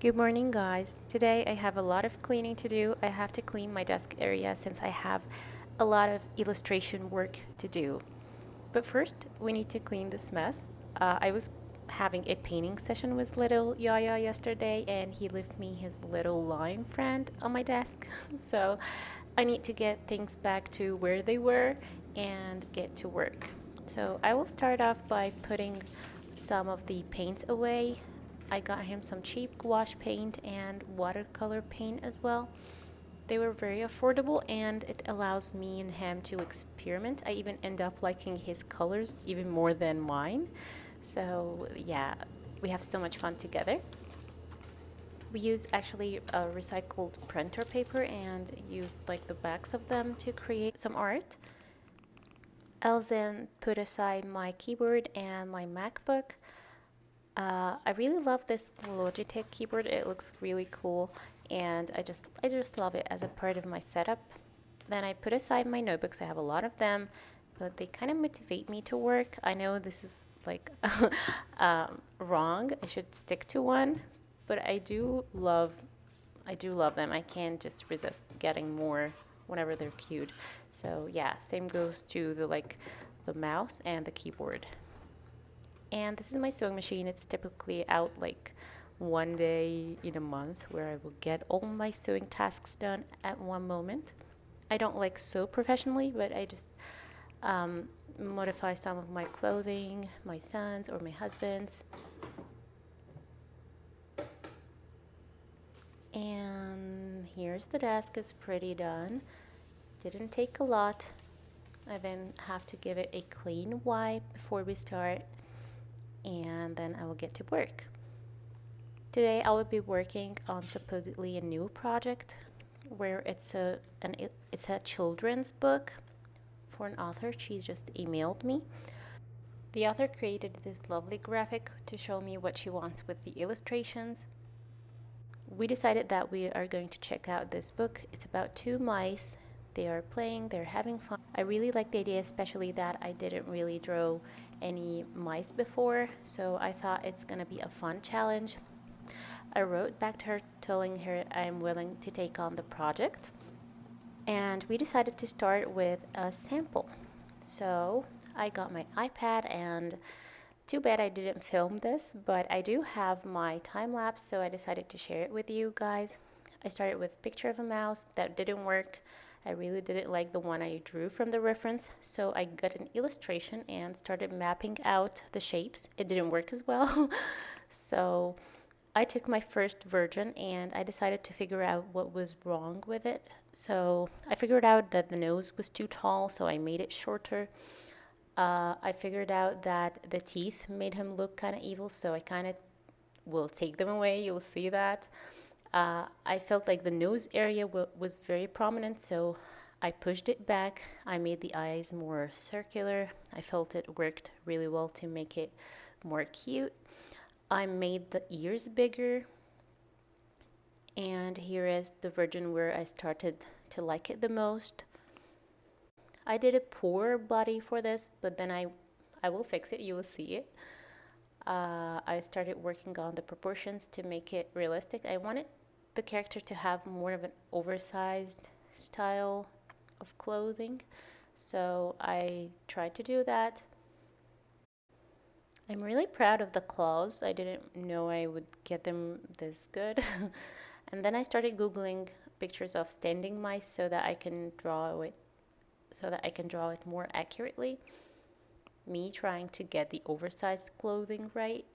Good morning, guys. Today I have a lot of cleaning to do. I have to clean my desk area since I have a lot of illustration work to do. But first, we need to clean this mess. I was having a painting session with little Yaya yesterday, and he left me his little lion friend on my desk. So I need to get things back to where they were and get to work. So I will start off by putting some of the paints away. I got him some cheap gouache paint and watercolor paint as well. They were very affordable and it allows me and him to experiment. I even end up liking his colors even more than mine. So, yeah, we have so much fun together. We use actually a recycled printer paper and used like the backs of them to create some art. I'll then put aside my keyboard and my MacBook. I really love this Logitech keyboard. It looks really cool, and I just love it as a part of my setup. Then I put aside my notebooks. I have a lot of them, but they kind of motivate me to work. I know this is like wrong. I should stick to one, but I do love them. I can't just resist getting more whenever they're cute. So yeah, same goes to the mouse and the keyboard. And this is my sewing machine. It's typically out like one day in a month where I will get all my sewing tasks done at one moment. I don't like sew professionally, but I just modify some of my clothing, my son's or my husband's. And here's the desk, is pretty done. Didn't take a lot. I then have to give it a clean wipe before we start, and then I will get to work. Today I will be working on supposedly a new project where it's a children's book for an author. She just emailed me. The author created this lovely graphic to show me what she wants with the illustrations. We decided that we are going to check out this book. It's about two mice. They are playing, they're having fun. I really like the idea, especially that I didn't really draw any mice before, so I thought it's gonna be a fun challenge. I wrote back to her telling her I'm willing to take on the project, and we decided to start with a sample. So I got my iPad, and too bad I didn't film this, but I do have my time lapse, so I decided to share it with you guys. I started with a picture of a mouse that didn't work. I really didn't like the one I drew from the reference, so I got an illustration and started mapping out the shapes. It didn't work as well. So I took my first version and I decided to figure out what was wrong with it. So I figured out that the nose was too tall, so I made it shorter. I figured out that the teeth made him look kind of evil, so I kind of will take them away. You'll see that. I felt like the nose area was very prominent, so I pushed it back. I made the eyes more circular. I felt it worked really well to make it more cute. I made the ears bigger, and here is the version where I started to like it the most. I did a poor body for this, but then I will fix it. You will see it. I started working on the proportions to make it realistic. I wanted the character to have more of an oversized style of clothing, so I tried to do that. I'm really proud of the claws. I didn't know I would get them this good. And then I started Googling pictures of standing mice so that I can draw it more accurately. Me trying to get the oversized clothing right.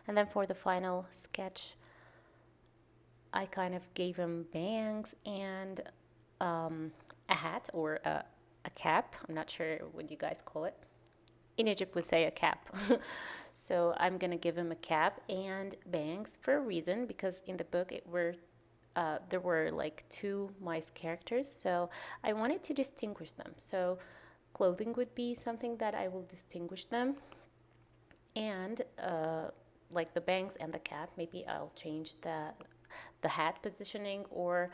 And then for the final sketch, I kind of gave him bangs and a hat or a cap. I'm not sure what you guys call it. In Egypt, we say a cap. So I'm gonna give him a cap and bangs for a reason, because in the book there were like two mice characters, so I wanted to distinguish them. So clothing would be something that I will distinguish them, and like the bangs and the cap, maybe I'll change the hat positioning, or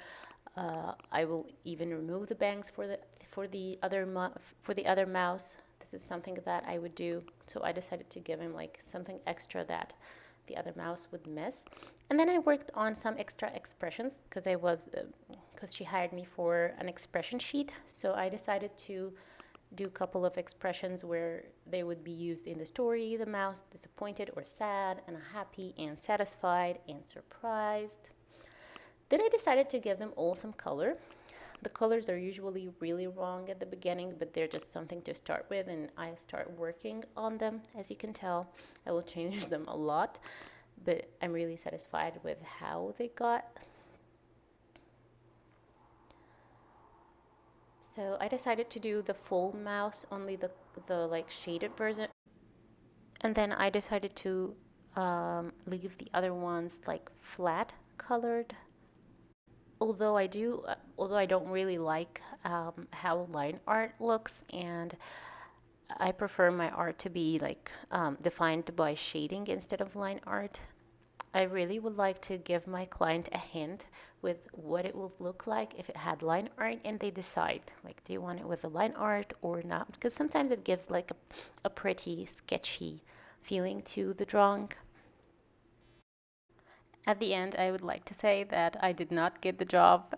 I will even remove the bangs for the other mouse. This is something that I would do. So I decided to give him like something extra that the other mouse would miss. And then I worked on some extra expressions because she hired me for an expression sheet. So I decided to do a couple of expressions where they would be used in the story: the mouse disappointed or sad, and happy and satisfied and surprised. Then I decided to give them all some color. The colors are usually really wrong at the beginning, but they're just something to start with, and I start working on them. As you can tell, I will change them a lot, but I'm really satisfied with how they got. So I decided to do the full mouse, only the like shaded version, and then I decided to leave the other ones like flat colored. Although I don't really like how line art looks, and I prefer my art to be like defined by shading instead of line art. I really would like to give my client a hint with what it would look like if it had line art, and they decide like, do you want it with the line art or not? Because sometimes it gives like a pretty sketchy feeling to the drawing. At the end, I would like to say that I did not get the job.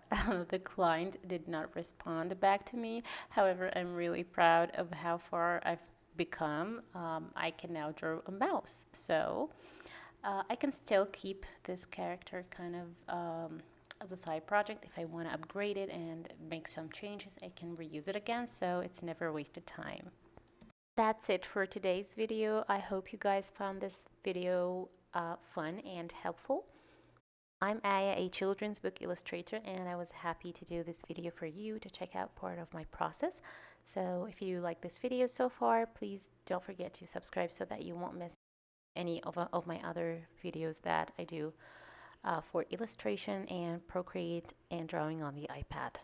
The client did not respond back to me. However, I'm really proud of how far I've become. I can now draw a mouse. So I can still keep this character kind of as a side project. If I want to upgrade it and make some changes, I can reuse it again. So it's never wasted time. That's it for today's video. I hope you guys found this video fun and helpful. I'm Aya, a children's book illustrator, and I was happy to do this video for you to check out part of my process. So if you like this video so far, please don't forget to subscribe so that you won't miss any of my other videos that I do for illustration and Procreate and drawing on the iPad.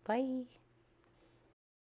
Bye!